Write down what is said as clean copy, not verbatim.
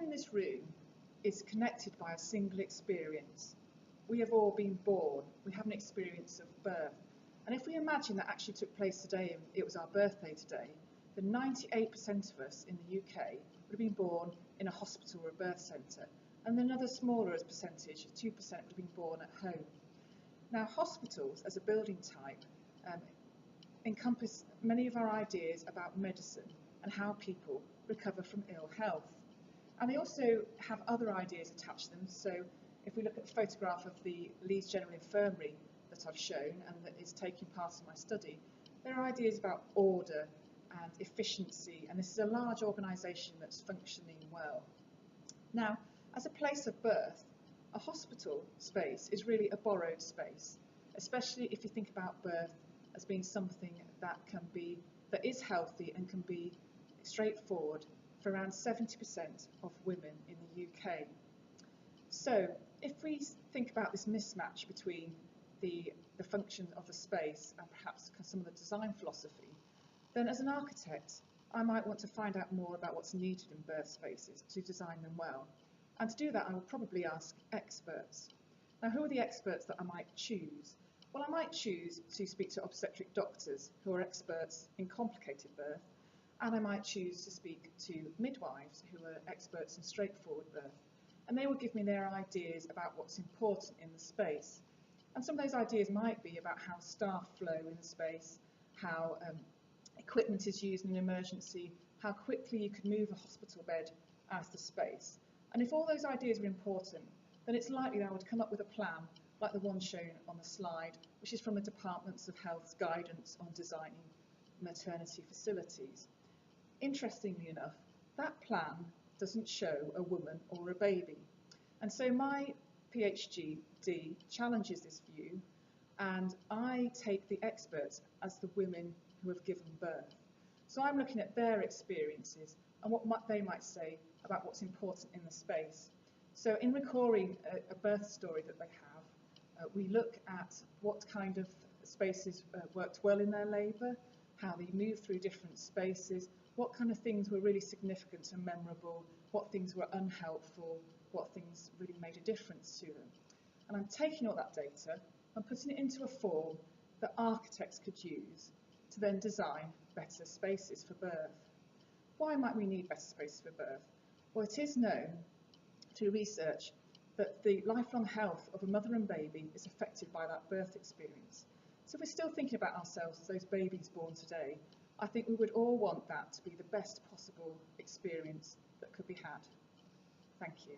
everyone in this room is connected by a single experience. We have all been born, we have an experience of birth. And if we imagine that actually took place today and it was our birthday today, then 98% of us in the UK would have been born in a hospital or a birth centre, and then another smaller percentage, 2%, would have been born at home. Now, hospitals as a building type encompass many of our ideas about medicine and how people recover from ill health. And they also have other ideas attached to them. So if we look at the photograph of the Leeds General Infirmary that I've shown and that is taking part in my study, there are ideas about order and efficiency, and this is a large organisation that's functioning well. Now, as a place of birth, a hospital space is really a borrowed space, especially if you think about birth as being something that is healthy and can be straightforward for around 70% of women in the UK. So if we think about this mismatch between the function of the space and perhaps some of the design philosophy, then as an architect, I might want to find out more about what's needed in birth spaces to design them well. And to do that, I will probably ask experts. Now, who are the experts that I might choose? Well, I might choose to speak to obstetric doctors who are experts in complicated birth, and I might choose to speak to midwives who are experts in straightforward birth. And they will give me their ideas about what's important in the space. And some of those ideas might be about how staff flow in the space, how equipment is used in an emergency, how quickly you could move a hospital bed out of the space. And if all those ideas are important, then it's likely that I would come up with a plan like the one shown on the slide, which is from the Departments of Health's guidance on designing maternity facilities. Interestingly enough, that plan doesn't show a woman or a baby. And so my PhD challenges this view, and I take the experts as the women who have given birth. So I'm looking at their experiences and what they might say about what's important in the space. So in recalling a birth story that they have, we look at what kind of spaces worked well in their labour, how they moved through different spaces, what kind of things were really significant and memorable, what things were unhelpful, what things really made a difference to them. And I'm taking all that data and putting it into a form that architects could use to then design better spaces for birth. Why might we need better spaces for birth? Well, it is known through research that the lifelong health of a mother and baby is affected by that birth experience. So if we're still thinking about ourselves as those babies born today, I think we would all want that to be the best possible experience that could be had. Thank you.